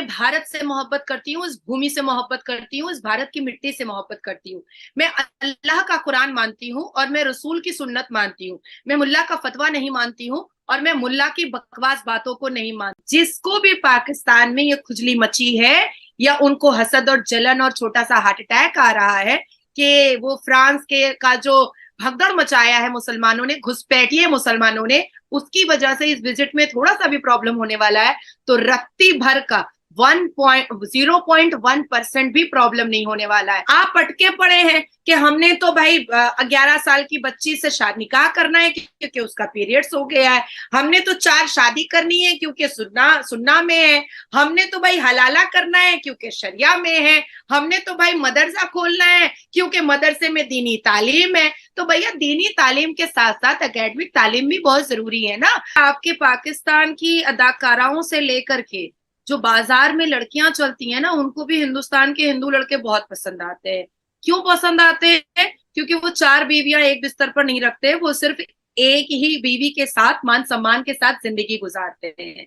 भारत से मोहब्बत करती हूँ, इस भूमि से मोहब्बत करती हूँ, इस भारत की मिट्टी से मोहब्बत करती हूँ। मैं अल्लाह का कुरान मानती हूँ और मैं रसूल की सुन्नत मानती हूँ। मैं मुल्ला का फतवा नहीं मानती हूँ और मैं मुल्ला की बकवास बातों को नहीं मानती। जिसको भी पाकिस्तान में ये खुजली मची है या उनको हसद और जलन और छोटा सा हार्ट अटैक आ रहा है कि वो फ्रांस के का जो भगदड़ मचाया है मुसलमानों ने, घुसपैठिए मुसलमानों ने, उसकी वजह से इस विजिट में थोड़ा सा भी प्रॉब्लम होने वाला है, तो रत्ती भर का 0.1% भी प्रॉब्लम नहीं होने वाला है। आप अटके पड़े हैं कि हमने तो भाई 11 साल की बच्ची से शादी निकाह करना है क्योंकि उसका पीरियड्स हो गया है, हमने तो 4 शादी करनी है क्योंकि सुन्ना सुन्ना में है, हमने तो भाई हलाला करना है क्योंकि शरिया में है, हमने तो भाई मदरसा खोलना है क्योंकि मदरसे में दीनी तालीम है। तो भैया दीनी तालीम के साथ साथ एकेडमिक तालीम भी बहुत जरूरी है ना। आपके पाकिस्तान की अदाकाराओं से लेकर के जो बाजार में लड़कियां चलती हैं ना, उनको भी हिंदुस्तान के हिंदू लड़के बहुत पसंद आते हैं। क्यों पसंद आते हैं? क्योंकि वो 4 बीवियां एक बिस्तर पर नहीं रखते, वो सिर्फ एक ही बीवी के साथ मान सम्मान के साथ जिंदगी गुजारते हैं।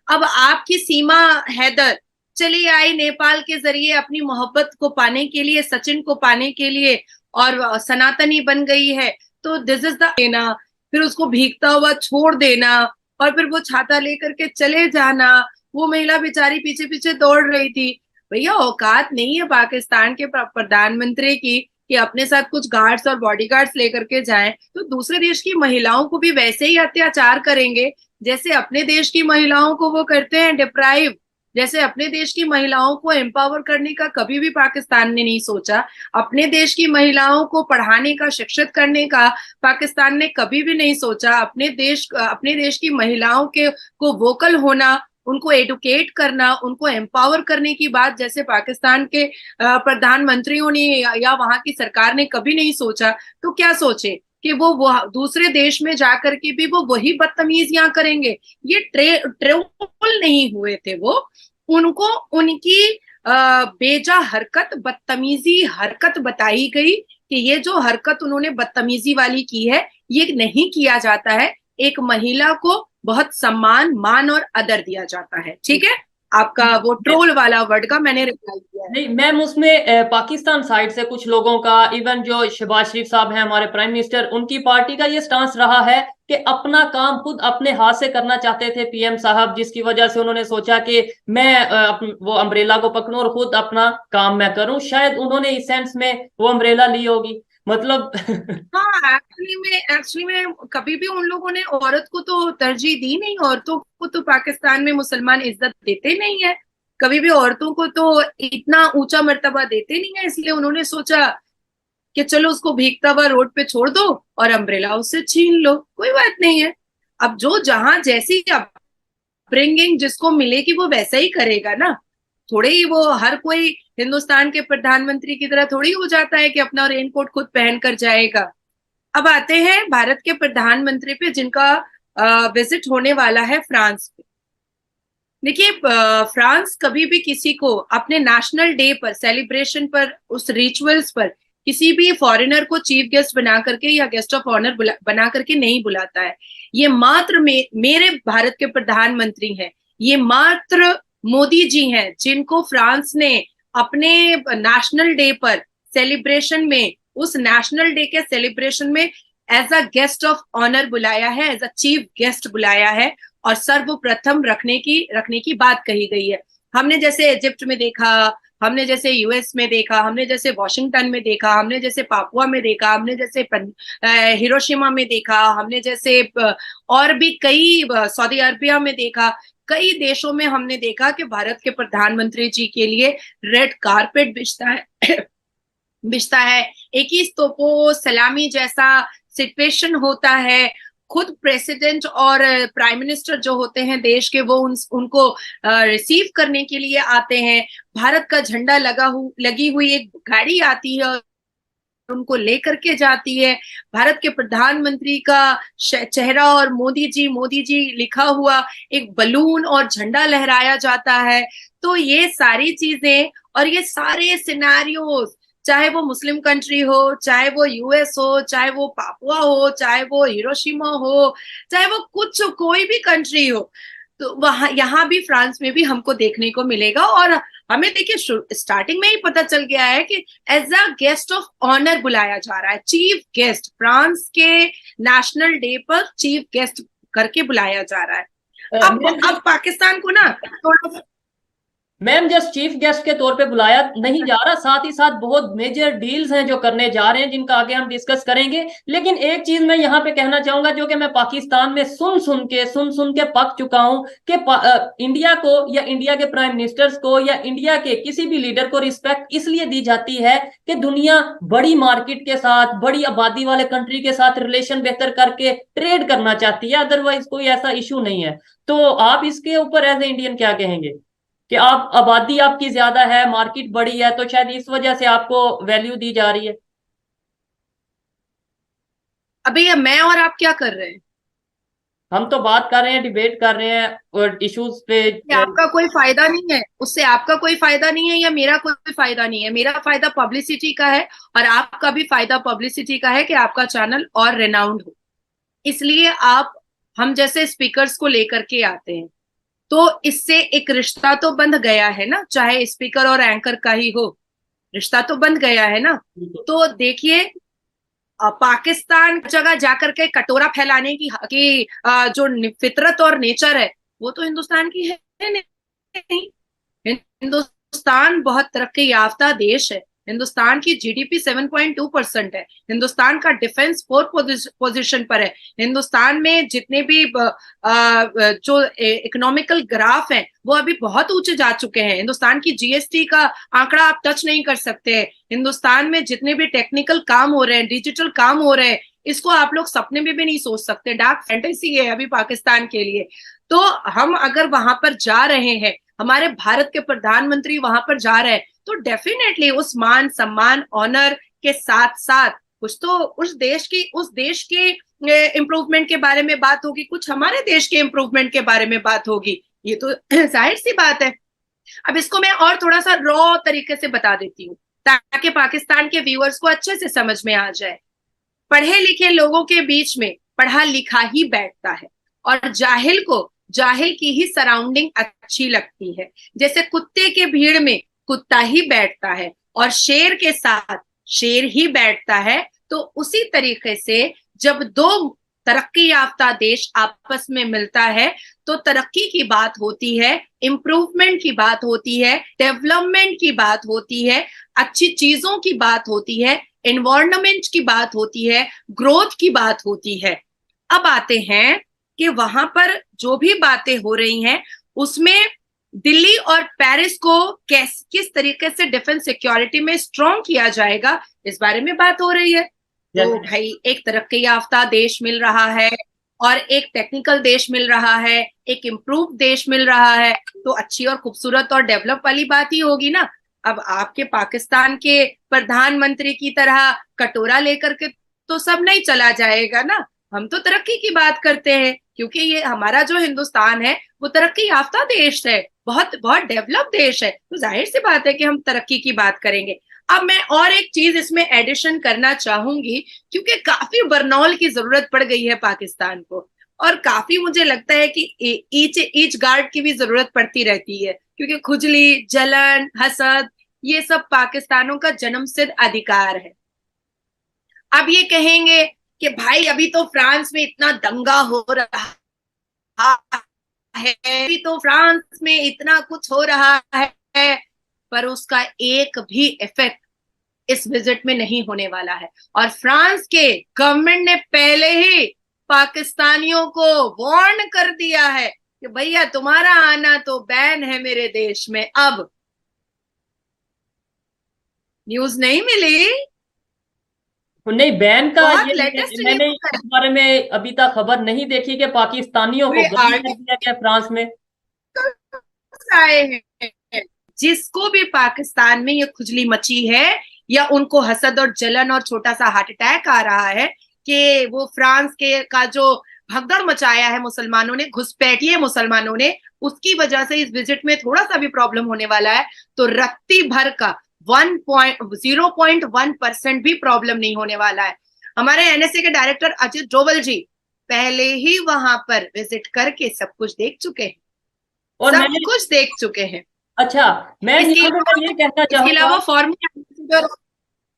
अब आपकी सीमा हैदर चली आई नेपाल के जरिए अपनी मोहब्बत को पाने के लिए, सचिन को पाने के लिए, और सनातनी बन गई है, तो दिस इज द देना, फिर उसको भीगता हुआ छोड़ देना और फिर वो छाता लेकर के चले जाना। वो महिला बेचारी पीछे पीछे दौड़ रही थी। भैया औकात नहीं है पाकिस्तान के प्रधानमंत्री की कि अपने साथ कुछ गार्ड्स और बॉडीगार्ड्स लेकर के जाएं तो दूसरे देश की महिलाओं को भी वैसे ही अत्याचार करेंगे जैसे अपने देश की महिलाओं को वो करते हैं डिप्राइव। जैसे अपने देश की महिलाओं को एम्पावर करने का कभी भी पाकिस्तान ने नहीं सोचा, अपने देश की महिलाओं को पढ़ाने का, शिक्षित करने का पाकिस्तान ने कभी भी नहीं सोचा। अपने देश की महिलाओं के को वोकल होना, उनको एडुकेट करना, उनको एम्पावर करने की बात जैसे पाकिस्तान के प्रधानमंत्रियों ने या वहां की सरकार ने कभी नहीं सोचा। तो क्या सोचे कि वो दूसरे देश में जाकर के भी वो वही बदतमीजियां करेंगे। ये ट्रोल नहीं हुए थे वो, उनको उनकी बेजा हरकत, बदतमीजी हरकत बताई गई कि ये जो हरकत उन्होंने बदतमीजी वाली की है ये नहीं किया जाता है। एक महिला को बहुत सम्मान, मान और आदर दिया जाता है। ठीक है, आपका वो ट्रोल वाला वर्ड का मैंने रिप्लाई किया है। नहीं मैम, उसमें पाकिस्तान साइड से कुछ लोगों का, इवन जो शहबाज शरीफ साहब हैं हमारे प्राइम मिनिस्टर, उनकी पार्टी का ये स्टांस रहा है कि अपना काम खुद अपने हाथ से करना चाहते थे पीएम साहब, जिसकी वजह से उन्होंने सोचा कि मैं वो अम्ब्रेला को पकड़ूं और खुद अपना काम मैं करूं। शायद उन्होंने इस सेंस में वो अम्ब्रेला ली होगी, मतलब। हाँ, एक्चुअली में कभी भी उन लोगों ने औरत को तो तरजीह दी नहीं। औरतों को तो पाकिस्तान में मुसलमान इज्जत देते नहीं है, कभी भी औरतों को तो इतना ऊंचा मर्तबा देते नहीं है। इसलिए उन्होंने सोचा कि चलो उसको भीगता हुआ रोड पे छोड़ दो और अम्ब्रेला उससे छीन लो, कोई बात नहीं है। अब जो जहां जैसी अपब्रिंगिंग जिसको मिलेगी वो वैसा ही करेगा ना। थोड़े ही वो हर कोई हिंदुस्तान के प्रधानमंत्री की तरह थोड़ी हो जाता है कि अपना रेनकोट खुद पहन कर जाएगा। अब आते हैं भारत के प्रधानमंत्री पे जिनका विजिट होने वाला है फ्रांस पे। देखिए, फ्रांस कभी भी किसी को अपने नेशनल डे पर, सेलिब्रेशन पर, उस रिचुअल्स पर किसी भी फॉरेनर को चीफ गेस्ट बना करके या गेस्ट ऑफ ऑनर बना करके नहीं बुलाता है। ये मात्र मेरे भारत के प्रधानमंत्री हैं, ये मात्र मोदी जी हैं जिनको फ्रांस ने अपने नेशनल डे पर सेलिब्रेशन में, उस नेशनल डे के सेलिब्रेशन में as a guest of honour बुलाया है, एज अ चीफ गेस्ट बुलाया है और सर्वप्रथम रखने की बात कही गई है। हमने जैसे इजिप्ट में देखा, हमने जैसे यूएस में देखा, हमने जैसे वॉशिंगटन में देखा, हमने जैसे पापुआ में देखा, हमने जैसे हिरोशिमा में देखा, हमने जैसे और भी कई सऊदी अरबिया में देखा, कई देशों में हमने देखा कि भारत के प्रधानमंत्री जी के लिए रेड कारपेट बिछता है, एक ही तोपो सलामी जैसा सिचुएशन होता है। खुद प्रेसिडेंट और प्राइम मिनिस्टर जो होते हैं देश के, वो उनको रिसीव करने के लिए आते हैं। भारत का झंडा लगी हुई एक गाड़ी आती है और उनको लेकर के जाती है। भारत के प्रधानमंत्री का चेहरा और मोदी जी लिखा हुआ एक बलून और झंडा लहराया जाता है। तो ये सारी चीजें और ये सारे सिनेरियोस, चाहे वो मुस्लिम कंट्री हो, चाहे वो यूएस हो, चाहे वो पापुआ हो, चाहे वो हिरोशिमा हो, चाहे वो कोई भी कंट्री हो, तो वहां यहाँ भी फ्रांस में भी हमको देखने को मिलेगा। और हमें देखिए स्टार्टिंग में ही पता चल गया है कि as a guest of honour बुलाया जा रहा है, चीफ गेस्ट, फ्रांस के नेशनल डे पर चीफ गेस्ट करके बुलाया जा रहा है। अब पाकिस्तान को ना थोड़ा, मैम जस्ट चीफ गेस्ट के तौर पे बुलाया नहीं जा रहा, साथ ही साथ बहुत मेजर डील्स हैं जो करने जा रहे हैं, जिनका आगे हम डिस्कस करेंगे। लेकिन एक चीज मैं यहाँ पे कहना चाहूंगा, जो कि मैं पाकिस्तान में सुन सुन के पक चुका हूँ कि इंडिया को या इंडिया के प्राइम मिनिस्टर्स को या इंडिया के किसी भी लीडर को रिस्पेक्ट इसलिए दी जाती है कि दुनिया बड़ी मार्केट के साथ, बड़ी आबादी वाले कंट्री के साथ रिलेशन बेहतर करके ट्रेड करना चाहती है, अदरवाइज कोई ऐसा इशू नहीं है। तो आप इसके ऊपर एज ए इंडियन क्या कहेंगे कि आप, आबादी आपकी ज्यादा है, मार्केट बड़ी है, तो शायद इस वजह से आपको वैल्यू दी जा रही है? अभी मैं और आप क्या कर रहे हैं? हम तो बात कर रहे हैं, डिबेट कर रहे हैं और इश्यूज पे। आपका कोई फायदा नहीं है उससे, आपका कोई फायदा नहीं है या मेरा कोई फायदा नहीं है। मेरा फायदा पब्लिसिटी का है और आपका भी फायदा पब्लिसिटी का है कि आपका चैनल और रेनाउंड हो। इसलिए आप हम जैसे स्पीकर्स को लेकर के आते हैं, तो इससे एक रिश्ता तो बंध गया है ना, चाहे स्पीकर और एंकर का ही हो, रिश्ता तो बंध गया है ना। तो देखिए पाकिस्तान जगह जाकर के कटोरा फैलाने की जो फितरत और नेचर है वो तो हिंदुस्तान की है नहीं। हिंदुस्तान बहुत तरक्की याफ्ता देश है। हिंदुस्तान की जीडीपी 7.2% है। हिंदुस्तान का डिफेंस 4th पोजीशन पर है। हिंदुस्तान में जितने भी जो इकोनॉमिकल ग्राफ हैं वो अभी बहुत ऊंचे जा चुके हैं। हिंदुस्तान की जीएसटी का आंकड़ा आप टच नहीं कर सकते हैं। हिंदुस्तान में जितने भी टेक्निकल काम हो रहे हैं, डिजिटल काम हो रहे हैं, इसको आप लोग सपने में भी नहीं सोच सकते। डार्क फैंटेसी है अभी पाकिस्तान के लिए। तो हम अगर वहां पर जा रहे हैं, हमारे भारत के प्रधानमंत्री वहां पर जा रहे हैं, तो डेफिनेटली उस मान सम्मान ऑनर के साथ साथ कुछ तो उस देश के इम्प्रूवमेंट के बारे में बात होगी, कुछ हमारे देश के इम्प्रूवमेंट के बारे में बात होगी। ये तो जाहिर सी बात है। अब इसको मैं और थोड़ा सा रॉ तरीके से बता देती हूँ ताकि पाकिस्तान के व्यूअर्स को अच्छे से समझ में आ जाए। पढ़े लिखे लोगों के बीच में पढ़ा लिखा ही बैठता है और जाहिल को जाहिल की ही सराउंडिंग अच्छी लगती है। जैसे कुत्ते के भीड़ में कुत्ता ही बैठता है और शेर के साथ शेर ही बैठता है, तो उसी तरीके से जब दो तरक्की याफ्ता देश आपस में मिलता है तो तरक्की की बात होती है, इंप्रूवमेंट की बात होती है, डेवलपमेंट की बात होती है, अच्छी चीजों की बात होती है, एनवायरनमेंट की बात होती है, ग्रोथ की बात होती है। अब आते हैं कि वहां पर जो भी बातें हो रही हैं उसमें दिल्ली और पेरिस को किस तरीके से डिफेंस सिक्योरिटी में स्ट्रॉन्ग किया जाएगा, इस बारे में बात हो रही है। तो भाई एक तरक्की याफ्ता देश मिल रहा है और एक टेक्निकल देश मिल रहा है, एक इम्प्रूव देश मिल रहा है, तो अच्छी और खूबसूरत और डेवलप वाली बात ही होगी ना। अब आपके पाकिस्तान के प्रधानमंत्री की तरह कटोरा लेकर के तो सब नहीं चला जाएगा ना। हम तो तरक्की की बात करते हैं क्योंकि ये हमारा जो हिंदुस्तान है वो तरक्की याफ्ता देश है, बहुत बहुत डेवलप देश है, तो जाहिर सी बात है कि हम तरक्की की बात करेंगे। अब मैं और एक चीज इसमें एडिशन करना चाहूंगी क्योंकि काफी बरनौल की जरूरत पड़ गई है पाकिस्तान को और काफी मुझे लगता है कि ईच गार्ड की भी जरूरत पड़ती रहती है क्योंकि खुजली, जलन, हसद ये सब पाकिस्तानों का जन्मसिद्ध अधिकार है। अब ये कहेंगे कि भाई अभी तो फ्रांस में इतना दंगा हो रहा है, अभी तो फ्रांस में इतना कुछ हो रहा है, पर उसका एक भी इफेक्ट इस विजिट में नहीं होने वाला है। और फ्रांस के गवर्नमेंट ने पहले ही पाकिस्तानियों को वार्न कर दिया है कि भैया तुम्हारा आना तो बैन है मेरे देश में। अब न्यूज नहीं मिली? नहीं, बैन का ये मैंने लेटेस्ट इस बारे में अभी तक खबर नहीं देखी कि पाकिस्तानियों को बैन कर दिया गया फ्रांस में। आए हैं जिसको भी पाकिस्तान में ये खुजली मची है या उनको हसद और जलन और छोटा सा हार्ट अटैक आ रहा है कि वो फ्रांस के का जो भगदड़ मचाया है मुसलमानों ने, घुसपैठिए मुसलमानों ने, उसकी वजह से इस विजिट में थोड़ा सा भी प्रॉब्लम होने वाला है, तो रत्ती भर का 0.1% भी प्रॉब्लम नहीं होने वाला है। हमारे एनएसए के डायरेक्टर अजित डोवल जी पहले ही वहां पर विजिट करके सब कुछ देख चुके हैं। और सब मैंने, कुछ देख चुके हैं। अच्छा, मैं इसके यहाँ पे मैं ये कहना इसके चाहूंगा, अलावा फॉर्मूला,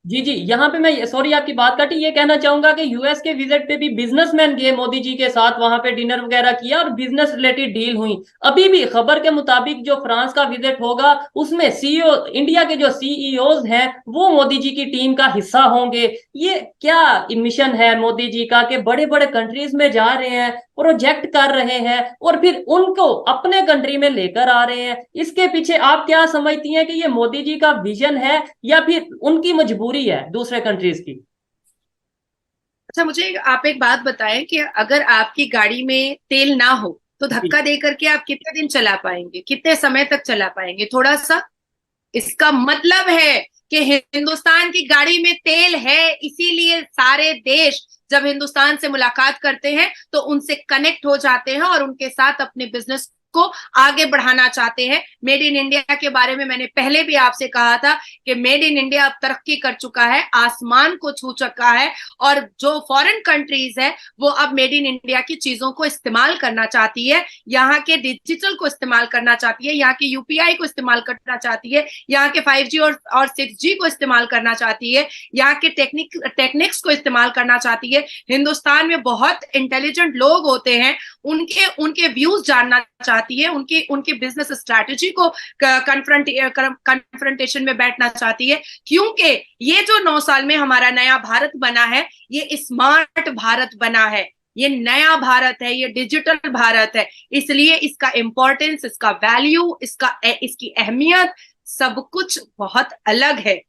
जी जी, यहाँ पे मैं, सॉरी आपकी बात काटी, ये कहना चाहूंगा कि यूएस के विजिट पे भी बिजनेसमैन गए मोदी जी के साथ, वहां पे डिनर वगैरह किया और बिजनेस रिलेटेड डील हुई। अभी भी खबर के मुताबिक जो फ्रांस का विजिट होगा उसमें सीईओ, इंडिया के जो सीईओज हैं वो मोदी जी की टीम का हिस्सा होंगे। ये क्या मिशन है मोदी जी का कि बड़े बड़े कंट्रीज में जा रहे हैं, प्रोजेक्ट कर रहे हैं और फिर उनको अपने कंट्री में लेकर आ रहे हैं। इसके पीछे आप क्या समझती हैं कि ये मोदी जी का विजन है या फिर उनकी मजबूरी है दूसरे कंट्रीज की? अच्छा मुझे आप एक बात बताएं कि अगर आपकी गाड़ी में तेल ना हो तो जी। धक्का दे करके आप कितने दिन चला पाएंगे, कितने समय तक चला पाएंगे? थोड़ा सा। इसका मतलब है कि हिंदुस्तान की गाड़ी में तेल है, इसीलिए सारे देश जब हिंदुस्तान से मुलाकात करते हैं तो उनसे कनेक्ट हो जाते हैं और उनके साथ अपने बिजनेस को आगे बढ़ाना चाहते हैं। मेड इन इंडिया के बारे में मैंने पहले भी आपसे कहा था कि मेड इन इंडिया अब तरक्की कर चुका है, आसमान को छू चुका है, और जो फॉरेन कंट्रीज है वो अब मेड इन इंडिया की चीजों को इस्तेमाल करना चाहती है, यहाँ के डिजिटल को इस्तेमाल करना चाहती है, यहाँ के यूपीआई को इस्तेमाल करना चाहती है, यहाँ के 5G और 6G को इस्तेमाल करना चाहती है, यहाँ के टेक्निक्स को इस्तेमाल करना चाहती है। हिंदुस्तान में बहुत इंटेलिजेंट लोग होते हैं, उनके उनके व्यूज जानना चाहती है, उनके उनके बिजनेस स्ट्रैटेजी को कन्फ्रंटेशन में बैठना चाहती है, क्योंकि ये जो 9 साल में हमारा नया भारत बना है ये स्मार्ट भारत बना है, ये नया भारत है, ये डिजिटल भारत है। इसलिए इसका इंपॉर्टेंस, इसका वैल्यू, इसकी अहमियत, सब कुछ बहुत अलग है।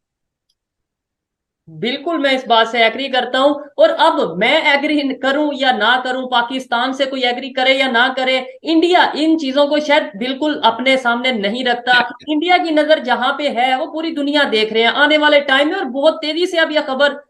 बिल्कुल, मैं इस बात से एग्री करता हूं। और अब मैं एग्री करूं या ना करूं, पाकिस्तान से कोई एग्री करे या ना करे, इंडिया इन चीजों को शायद बिल्कुल अपने सामने नहीं रखता। इंडिया की नजर जहां पे है वो पूरी दुनिया देख रहे हैं आने वाले टाइम में। और बहुत तेजी से अब यह खबर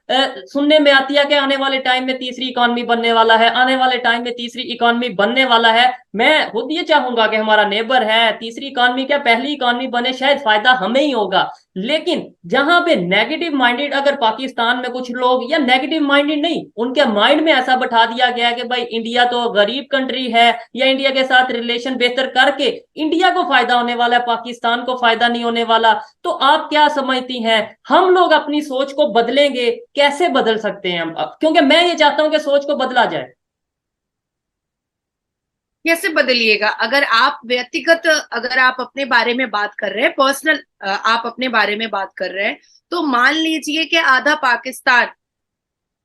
सुनने में आती है कि आने वाले टाइम में तीसरी इकॉनमी बनने वाला है, आने वाले टाइम में तीसरी इकॉनमी बनने वाला है। मैं खुद ये चाहूंगा कि हमारा नेबर है, तीसरी इकॉनमी क्या पहली इकॉनमी बने, शायद फायदा हमें ही होगा। लेकिन जहां पे नेगेटिव माइंडेड, अगर पाकिस्तान में कुछ लोग, या नेगेटिव माइंडेड नहीं, उनके माइंड में ऐसा बैठा दिया गया है कि भाई इंडिया तो गरीब कंट्री है, या इंडिया के साथ रिलेशन बेहतर करके इंडिया को फायदा होने वाला है, पाकिस्तान को फायदा नहीं होने वाला, तो आप क्या समझती हैं हम लोग अपनी सोच को बदलेंगे? कैसे बदल सकते हैं हम? क्योंकि मैं ये चाहता हूं कि सोच को बदला जाए। कैसे बदलिएगा? अगर आप व्यक्तिगत, अगर आप अपने बारे में बात कर रहे हैं, पर्सनल आप अपने बारे में बात कर रहे हैं, तो मान लीजिए कि आधा पाकिस्तान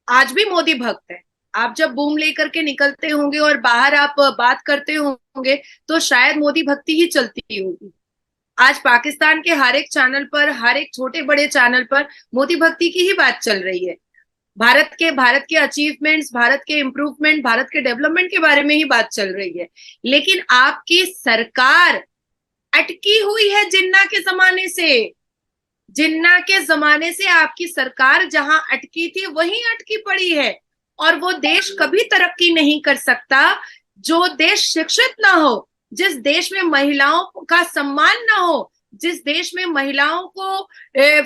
आज भी मोदी भक्त है। आप जब बूम लेकर के निकलते होंगे और बाहर आप बात करते होंगे तो शायद मोदी भक्ति ही चलती होगी। आज पाकिस्तान के हर एक चैनल पर, हर एक छोटे बड़े चैनल पर मोदी भक्ति की ही बात चल रही है। भारत के अचीवमेंट्स, भारत के इंप्रूवमेंट, भारत के डेवलपमेंट के बारे में ही बात चल रही है। लेकिन आपकी सरकार अटकी हुई है जिन्ना के जमाने से। जिन्ना के जमाने से आपकी सरकार जहां अटकी थी वहीं अटकी पड़ी है, और वो देश कभी तरक्की नहीं कर सकता जो देश शिक्षित ना हो, जिस देश में महिलाओं का सम्मान ना हो, जिस देश में महिलाओं को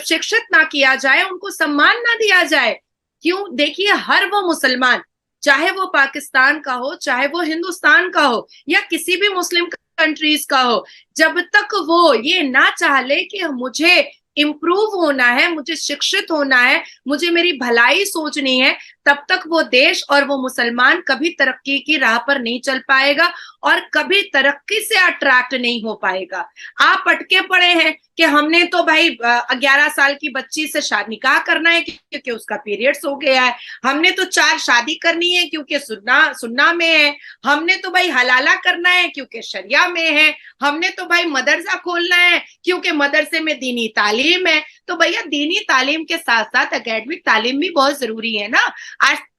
शिक्षित ना किया जाए, उनको सम्मान ना दिया जाए। क्यों? देखिए, हर वो मुसलमान, चाहे वो पाकिस्तान का हो, चाहे वो हिंदुस्तान का हो, या किसी भी मुस्लिम कंट्रीज का हो, जब तक वो ये ना चाह ले कि मुझे इम्प्रूव होना है, मुझे शिक्षित होना है, मुझे मेरी भलाई सोचनी है, तब तक वो देश और वो मुसलमान कभी तरक्की की राह पर नहीं चल पाएगा और कभी तरक्की से अट्रैक्ट नहीं हो पाएगा। आप अटके पड़े हैं कि हमने तो भाई 11 साल की बच्ची से निकाह करना है क्योंकि उसका पीरियड्स हो गया है, हमने तो 4 शादी करनी है क्योंकि सुन्ना में है, हमने तो भाई हलाला करना है क्योंकि शरिया में है, हमने तो भाई मदरसा खोलना है क्योंकि मदरसे में दीनी तालीम है। तो भैया, दीनी तालीम के साथ साथ एकेडमिक तालीम भी बहुत जरूरी है ना।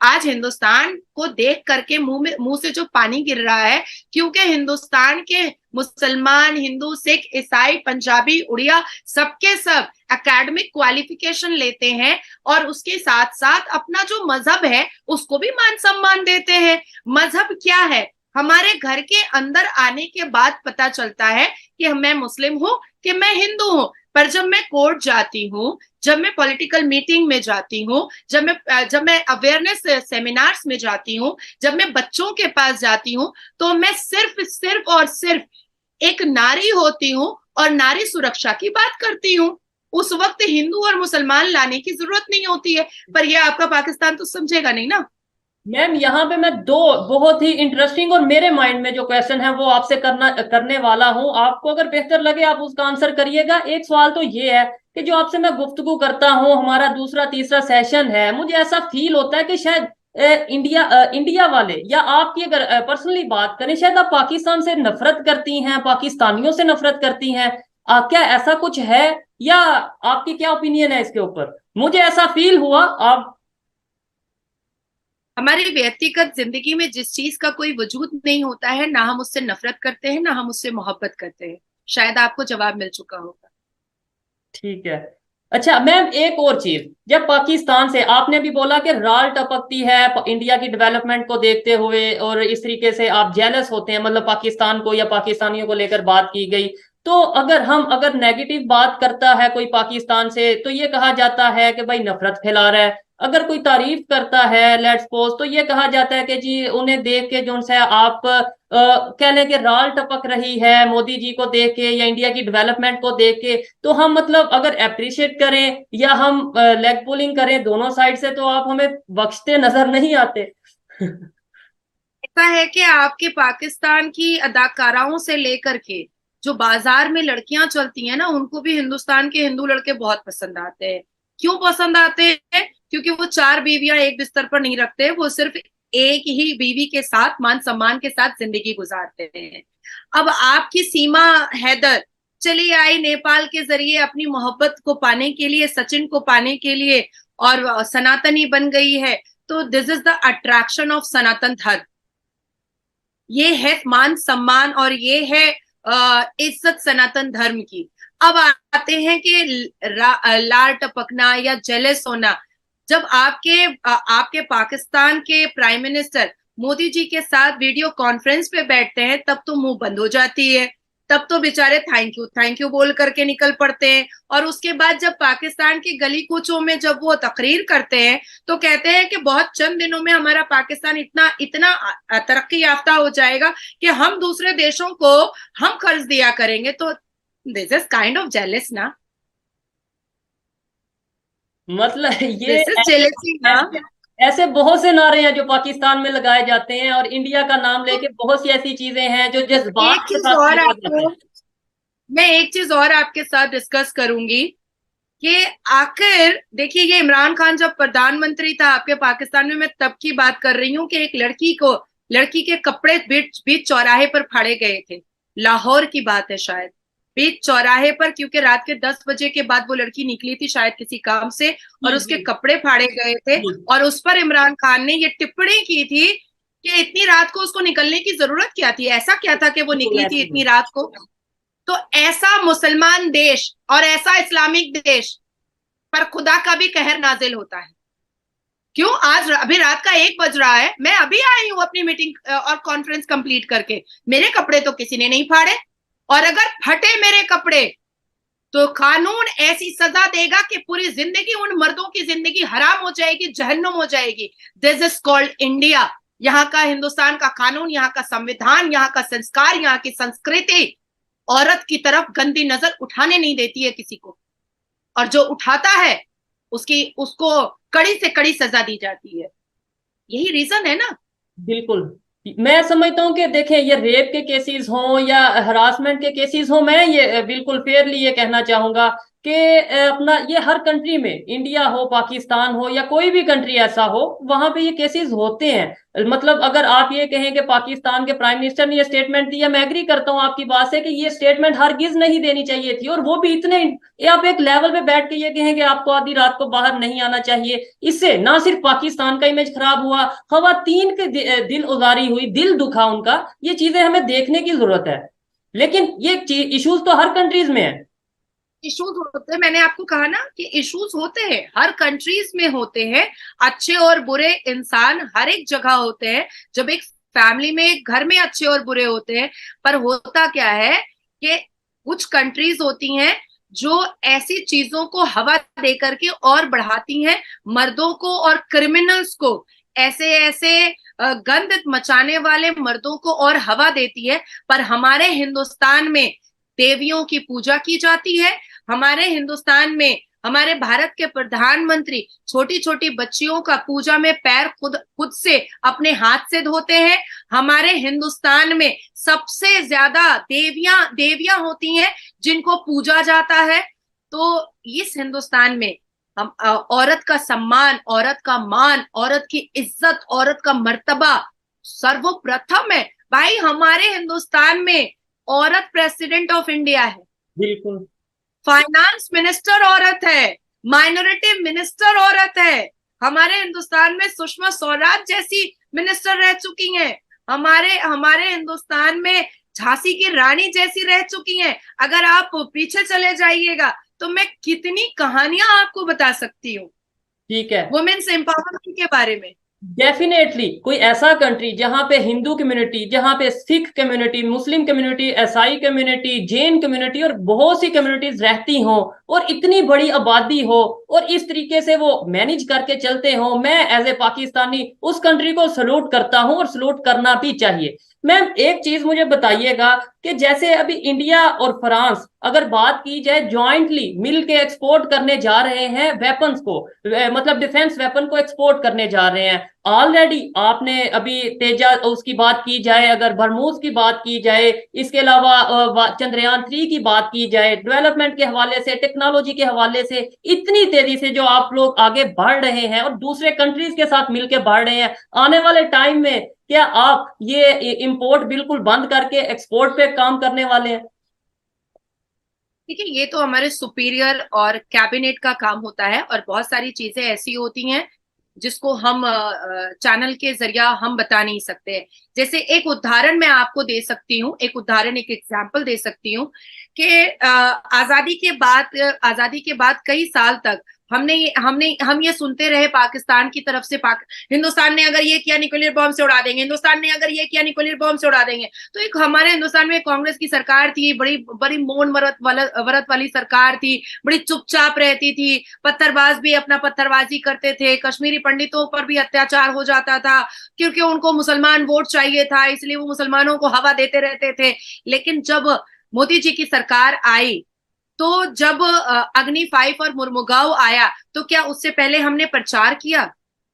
आज हिंदुस्तान को देख करके मुंह से जो पानी गिर रहा है, क्योंकि हिंदुस्तान के मुसलमान, हिंदू, सिख, ईसाई, पंजाबी, उड़िया, सबके सब एकेडमिक क्वालिफिकेशन लेते हैं और उसके साथ साथ अपना जो मजहब है उसको भी मान सम्मान देते हैं। मजहब क्या है? हमारे घर के अंदर आने के बाद पता चलता है कि मैं मुस्लिम हूँ कि मैं हिंदू हूँ। पर जब मैं कोर्ट जाती हूँ, जब मैं पॉलिटिकल मीटिंग में जाती हूँ, जब मैं अवेयरनेस सेमिनार्स में जाती हूँ, जब मैं बच्चों के पास जाती हूँ, तो मैं सिर्फ और सिर्फ एक नारी होती हूँ और नारी सुरक्षा की बात करती हूँ। उस वक्त हिंदू और मुसलमान लाने की जरूरत नहीं होती है, पर यह आपका पाकिस्तान तो समझेगा नहीं ना। मैम यहाँ पे मैं दो बहुत ही इंटरेस्टिंग और मेरे माइंड में जो क्वेश्चन है वो आपसे करने वाला हूँ। आपको अगर बेहतर लगे आप उसका आंसर करिएगा। एक सवाल तो ये है कि जो आपसे मैं गुफ्तगू करता हूँ, हमारा दूसरा तीसरा सेशन है, मुझे ऐसा फील होता है कि शायद इंडिया वाले, या आपकी अगर पर्सनली बात करें, शायद आप पाकिस्तान से नफरत करती हैं, पाकिस्तानियों से नफरत करती हैं। क्या ऐसा कुछ है, या आपकी क्या ओपिनियन है इसके ऊपर? मुझे ऐसा फील हुआ। आप हमारी व्यक्तिगत जिंदगी में जिस चीज का कोई वजूद नहीं होता है, ना हम उससे नफरत करते हैं ना हम उससे मोहब्बत करते हैं। शायद आपको जवाब मिल चुका होगा। ठीक है। अच्छा मैम, एक और चीज, जब पाकिस्तान से आपने भी बोला कि राल टपकती है इंडिया की डेवलपमेंट को देखते हुए, और इस तरीके से आप जेलस होते हैं, मतलब पाकिस्तान को या पाकिस्तानियों को लेकर बात की गई, तो अगर नेगेटिव बात करता है कोई पाकिस्तान से तो ये कहा जाता है कि भाई नफरत फैला रहा है। अगर कोई तारीफ करता है, लेट्स सपोज, तो ये कहा जाता है कि जी उन्हें देख के जो है आप कह लें कि राल टपक रही है मोदी जी को देख के या इंडिया की डेवलपमेंट को देख के। तो हम मतलब अगर अप्रिशिएट करें या हम लेग पुलिंग करें दोनों साइड से, तो आप हमें बख्शते नजर नहीं आते। ऐसा है कि आपके पाकिस्तान की अदाकाराओं से लेकर के जो बाजार में लड़कियां चलती हैं ना, उनको भी हिंदुस्तान के हिंदू लड़के बहुत पसंद आते हैं। क्यों पसंद आते हैं? क्योंकि वो चार बीवियां एक बिस्तर पर नहीं रखते, वो सिर्फ एक ही बीवी के साथ मान सम्मान के साथ जिंदगी गुजारते हैं। अब आपकी सीमा हैदर चली आई नेपाल के जरिए अपनी मोहब्बत को पाने के लिए, सचिन को पाने के लिए, और सनातनी बन गई है। तो this is the attraction of Sanatan Dharma. ये है मान सम्मान और ये है इज्जत सनातन धर्म की। अब आते हैं कि लार टपकना या जेलस होना। जब आपके पाकिस्तान के प्राइम मिनिस्टर मोदी जी के साथ वीडियो कॉन्फ्रेंस पे बैठते हैं, तब तो मुंह बंद हो जाती है। तब तो बेचारे थैंक यू बोल करके निकल पड़ते हैं। और उसके बाद जब पाकिस्तान की गली कूचों में जब वो तकरीर करते हैं, तो कहते हैं कि बहुत चंद दिनों में हमारा पाकिस्तान इतना इतना तरक्की याफ्ता हो जाएगा कि हम दूसरे देशों को हम कर्ज दिया करेंगे। तो this is kind of jealous ना। मतलब ये दिस इज जेलसी ना। ऐसे ऐसे बहुत से नारे हैं जो पाकिस्तान में लगाए जाते हैं, और इंडिया का नाम तो लेके बहुत सी ऐसी चीजें हैं जो जज्बात एक के चीज साथ और किया जाता आपको है। मैं एक चीज और आपके साथ डिस्कस करूंगी कि आखिर देखिए, ये इमरान खान जब प्रधानमंत्री था आपके पाकिस्तान में, मैं तब की बात कर रही हूँ कि एक लड़की के कपड़े बीच बीच चौराहे पर फाड़े गए थे। लाहौर की बात है शायद, बीच चौराहे पर, क्योंकि रात के 10 बजे के बाद वो लड़की निकली थी शायद किसी काम से, और जी उसके जी कपड़े फाड़े गए थे। जी। और उस पर इमरान खान ने ये टिप्पणी की थी कि इतनी रात को उसको निकलने की जरूरत क्या थी, ऐसा क्या था कि वो बिल्कुल निकली थी ऐसे इतनी रात को। तो ऐसा मुसलमान देश और ऐसा इस्लामिक देश पर खुदा का भी कहर नाजिल होता है। क्यों? आज अभी रात का 1 बज रहा है, मैं अभी आई हूं अपनी मीटिंग और कॉन्फ्रेंस कंप्लीट करके, मेरे कपड़े तो किसी ने नहीं फाड़े। और अगर फटे मेरे कपड़े तो कानून ऐसी सजा देगा कि पूरी जिंदगी उन मर्दों की जिंदगी हराम हो जाएगी, जहन्नुम हो जाएगी। This is called India. यहाँ का हिंदुस्तान का कानून, यहाँ का संविधान, यहाँ का संस्कार, यहाँ की संस्कृति औरत की तरफ गंदी नजर उठाने नहीं देती है किसी को। और जो उठाता है उसको कड़ी से कड़ी सजा दी जाती है। यही रीजन है ना। बिल्कुल। मैं समझता हूँ कि देखें, ये रेप के केसेस हों या हरासमेंट के केसेस हों, मैं ये बिल्कुल फेयरली ये कहना चाहूंगा कि अपना ये हर कंट्री में, इंडिया हो, पाकिस्तान हो, या कोई भी कंट्री ऐसा हो, वहां पे ये केसेस होते हैं। मतलब अगर आप ये कहें कि पाकिस्तान के प्राइम मिनिस्टर ने ये स्टेटमेंट दिया, मैं एग्री करता हूँ आपकी बात से कि ये स्टेटमेंट हरगिज नहीं देनी चाहिए थी, और वो भी इतने, ये आप एक लेवल पे बैठ के ये कहें कि आपको आधी रात को बाहर नहीं आना चाहिए। इससे ना सिर्फ पाकिस्तान का इमेज खराब हुआ, खवातीन के दिल उजारी हुई, दिल दुखा उनका। ये चीजें हमें देखने की जरूरत है। लेकिन ये इश्यूज तो हर कंट्रीज में है। इश्यूज होते हैं, मैंने आपको कहा ना कि इश्यूज होते हैं, हर कंट्रीज में होते हैं। अच्छे और बुरे इंसान हर एक जगह होते हैं। जब एक फैमिली में, एक घर में अच्छे और बुरे होते हैं। पर होता क्या है कि कुछ कंट्रीज होती हैं जो ऐसी चीजों को हवा दे करके और बढ़ाती हैं, मर्दों को और क्रिमिनल्स को ऐसे ऐसे गंध मचाने वाले मर्दों को और हवा देती है। पर हमारे हिंदुस्तान में देवियों की पूजा की जाती है। हमारे हिंदुस्तान में हमारे भारत के प्रधानमंत्री छोटी छोटी बच्चियों का पूजा में पैर खुद से अपने हाथ से धोते हैं। हमारे हिंदुस्तान में सबसे ज्यादा देवियां होती हैं जिनको पूजा जाता है। तो इस हिंदुस्तान में हम औरत का सम्मान, औरत का मान, औरत की इज्जत, औरत का मर्तबा सर्वप्रथम है। भाई हमारे हिंदुस्तान में औरत प्रेसिडेंट ऑफ इंडिया है, बिल्कुल, फाइनेंस मिनिस्टर औरत है, माइनॉरिटी मिनिस्टर औरत है। हमारे हिंदुस्तान में सुषमा स्वराज जैसी मिनिस्टर रह चुकी हैं। हमारे हिंदुस्तान में झांसी की रानी जैसी रह चुकी हैं। अगर आप पीछे चले जाइएगा तो मैं कितनी कहानियां आपको बता सकती हूँ ठीक है। वुमेन्स एम्पावरमेंट के बारे में। डेफिनेटली कोई ऐसा कंट्री जहां पे हिंदू कम्युनिटी, जहां पे सिख कम्युनिटी, मुस्लिम कम्युनिटी, ईसाई कम्युनिटी, जैन कम्युनिटी और बहुत सी कम्युनिटीज रहती हो और इतनी बड़ी आबादी हो और इस तरीके से वो मैनेज करके चलते हो, मैं एज ए पाकिस्तानी उस कंट्री को सलूट करता हूं और सलूट करना भी चाहिए। मैम एक चीज मुझे बताइएगा कि जैसे अभी इंडिया और फ्रांस अगर बात की जाए ज्वाइंटली मिल के एक्सपोर्ट करने जा रहे हैं वेपन्स को, मतलब डिफेंस वेपन को एक्सपोर्ट करने जा रहे हैं ऑलरेडी। आपने अभी तेजा उसकी बात की जाए, अगर ब्रह्मोस की बात की जाए, इसके अलावा चंद्रयान-3 की बात की जाए, डेवलपमेंट के हवाले से, टेक्नोलॉजी के हवाले से इतनी तेजी से जो आप लोग आगे बढ़ रहे हैं और दूसरे कंट्रीज के साथ मिलकर बढ़ रहे हैं, आने वाले टाइम में क्या आप ये इंपोर्ट बिल्कुल बंद करके एक्सपोर्ट पे काम करने वाले हैं? देखिए, ये तो हमारे सुपीरियर और कैबिनेट का काम होता है और बहुत सारी चीजें ऐसी होती हैं जिसको हम चैनल के जरिया हम बता नहीं सकते। जैसे एक उदाहरण मैं आपको दे सकती हूँ, एक एग्जाम्पल दे सकती हूँ कि आजादी के बाद कई साल तक हम ये सुनते रहे पाकिस्तान की तरफ से, हिंदुस्तान ने अगर ये किया न्यूक्लियर बॉम्ब से उड़ा देंगे, हिंदुस्तान ने अगर ये किया न्यूक्लियर बॉम्ब से उड़ा देंगे। तो एक हमारे हिंदुस्तान में कांग्रेस की सरकार थी, बड़ी बड़ी मौन व्रत वाली सरकार थी, बड़ी चुपचाप रहती थी। पत्थरबाज भी अपना पत्थरबाजी करते थे, कश्मीरी पंडितों पर भी अत्याचार हो जाता था क्योंकि उनको मुसलमान वोट चाहिए था, इसलिए वो मुसलमानों को हवा देते रहते थे। लेकिन जब मोदी जी की सरकार आई, तो जब अग्नि 5 और मुर्मुगांव आया, तो क्या उससे पहले हमने प्रचार किया?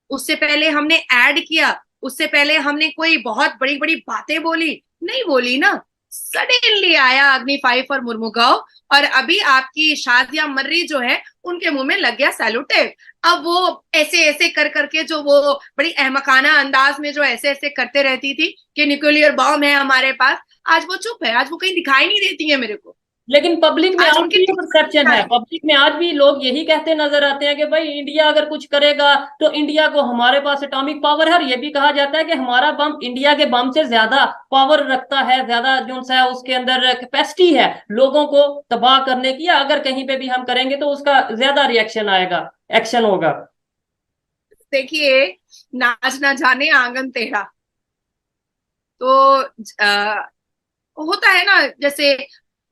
उससे पहले हमने ऐड किया? उससे पहले हमने कोई बहुत बड़ी बड़ी बातें बोली? नहीं बोली ना। सडनली आया अग्नि 5 और मुर्मुगांव, और अभी आपकी शाजिया मर्री जो है उनके मुंह में लग गया सैल्यूटेड। अब वो ऐसे ऐसे कर करके, जो वो बड़ी अहमकाना अंदाज में जो ऐसे ऐसे करते रहती थी कि न्यूक्लियर बॉम्ब है हमारे पास, आज वो चुप है, आज वो कहीं दिखाई नहीं देती है मेरे को। लेकिन पब्लिक में आज भी परसेप्शन है, है। पब्लिक में आज भी लोग यही कहते नजर आते हैं कि भाई इंडिया अगर कुछ करेगा तो इंडिया को, हमारे पास एटॉमिक पावर है, और ये भी कहा जाता है कि हमारा बम इंडिया के बम से ज्यादा पावर रखता है, ज्यादा जो है उसके अंदर कैपेसिटी है लोगों को तबाह करने की, या अगर कहीं पे भी हम करेंगे तो उसका ज्यादा रिएक्शन आएगा, एक्शन होगा। देखिए, नाच ना जाने आंगन टेढ़ा, तो होता है ना। जैसे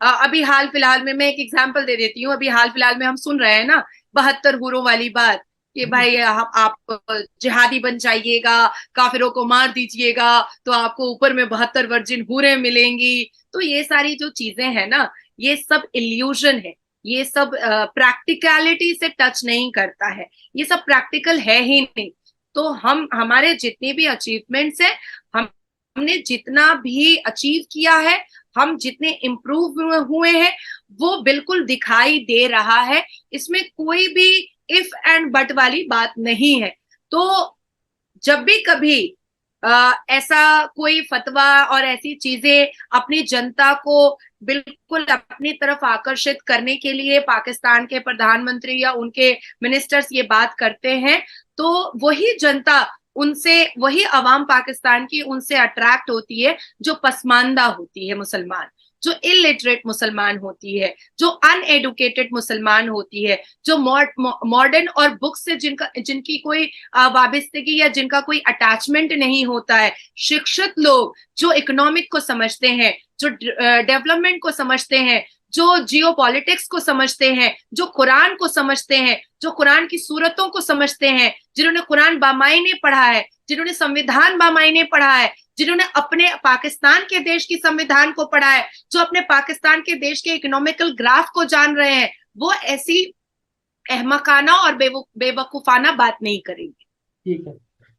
अभी हाल फिलहाल में मैं एक एग्जांपल दे देती हूँ। अभी हाल फिलहाल में हम सुन रहे हैं ना 72 हूरों वाली बात कि भाई आप जिहादी बन जाइएगा, काफिरों को मार दीजिएगा तो आपको ऊपर में 72 वर्जिन हूरें मिलेंगी। तो ये सारी जो चीजें हैं ना, ये सब इल्यूजन है, ये सब प्रैक्टिकलिटी से टच नहीं करता है, ये सब प्रैक्टिकल है ही नहीं। तो हमारे जितने भी अचीवमेंट्स हैं, हमने जितना भी अचीव किया है, हम जितने इम्प्रूव हुए हैं, वो बिल्कुल दिखाई दे रहा है। इसमें कोई भी इफ एंड बट वाली बात नहीं है। तो जब भी कभी ऐसा कोई फतवा और ऐसी चीजें अपनी जनता को बिल्कुल अपनी तरफ आकर्षित करने के लिए पाकिस्तान के प्रधानमंत्री या उनके मिनिस्टर्स ये बात करते हैं, तो वही जनता उनसे, वही अवाम पाकिस्तान की उनसे अट्रैक्ट होती है जो पसमानदा होती है मुसलमान, जो इलिटरेट मुसलमान होती है, जो अनएडुकेटेड मुसलमान होती है, जो मॉडर्न और बुक से जिनकी कोई वाबस्तगी या जिनका कोई अटैचमेंट नहीं होता है। शिक्षित लोग जो इकोनॉमिक को समझते हैं, जो डेवलपमेंट को समझते हैं, जो जियोपॉलिटिक्स को समझते हैं, जो कुरान को समझते हैं, जो कुरान की सूरतों को समझते हैं, जिन्होंने कुरान बामायने पढ़ा है, जिन्होंने संविधान बामायने पढ़ा है, जिन्होंने अपने पाकिस्तान के देश की संविधान को पढ़ा है, जो अपने पाकिस्तान के देश के इकोनॉमिकल ग्राफ को जान रहे हैं, वो ऐसी अहमकाना और बेवकूफाना बात नहीं करेंगे। ठीक है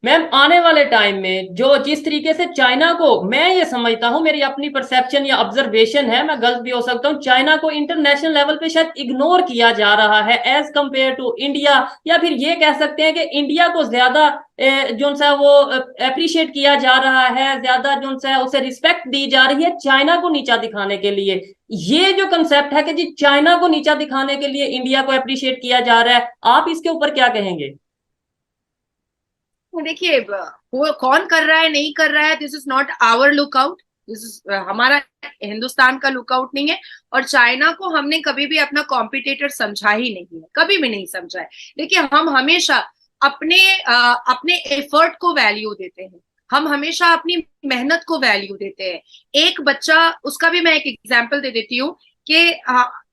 मैम, आने वाले टाइम में जो जिस तरीके से चाइना को, मैं ये समझता हूँ, मेरी अपनी परसेप्शन या ऑब्जर्वेशन है, मैं गलत भी हो सकता हूँ, चाइना को इंटरनेशनल लेवल पे शायद इग्नोर किया जा रहा है एज कंपेयर टू इंडिया, या फिर ये कह सकते हैं कि इंडिया को ज्यादा जो सा वो अप्रिशिएट किया जा रहा है, ज्यादा जो सा उसे रिस्पेक्ट दी जा रही है चाइना को नीचा दिखाने के लिए। ये जो कंसेप्ट है कि जी चाइना को नीचा दिखाने के लिए इंडिया को अप्रिशिएट किया जा रहा है, आप इसके ऊपर क्या कहेंगे? देखिए, वो कौन कर रहा है नहीं कर रहा है, this is not our lookout, this is हमारा हिंदुस्तान का लुकआउट नहीं है। और चाइना को हमने कभी भी अपना कॉम्पिटिटर समझा ही नहीं है, कभी भी नहीं समझा है। देखिए, हम हमेशा अपने एफर्ट को वैल्यू देते हैं, हम हमेशा अपनी मेहनत को वैल्यू देते हैं। एक बच्चा, उसका भी मैं एक एग्जाम्पल दे देती हूँ कि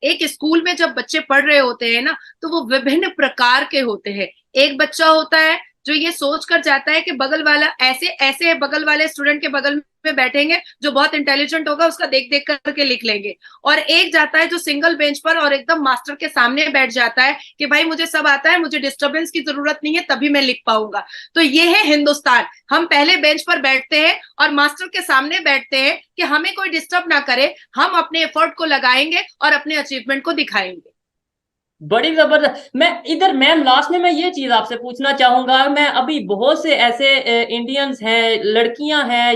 एक स्कूल में जब बच्चे पढ़ रहे होते हैं ना, तो वो विभिन्न प्रकार के होते हैं। एक बच्चा होता है जो ये सोच कर जाता है कि बगल वाला ऐसे ऐसे बगल वाले स्टूडेंट के बगल में बैठेंगे, जो बहुत इंटेलिजेंट होगा उसका देख देख करके लिख लेंगे। और एक जाता है जो सिंगल बेंच पर और एकदम मास्टर के सामने बैठ जाता है कि भाई मुझे सब आता है, मुझे डिस्टरबेंस की जरूरत नहीं है, तभी मैं लिख पाऊंगा। तो ये है हिंदुस्तान, हम पहले बेंच पर बैठते हैं और मास्टर के सामने बैठते हैं कि हमें कोई डिस्टर्ब ना करे, हम अपने एफर्ट को लगाएंगे और अपने अचीवमेंट को दिखाएंगे। बड़ी जबरदस्त। मैं इधर मैम लास्ट में मैं ये चीज आपसे पूछना चाहूंगा, मैं अभी बहुत से ऐसे इंडियंस हैं, लड़कियां हैं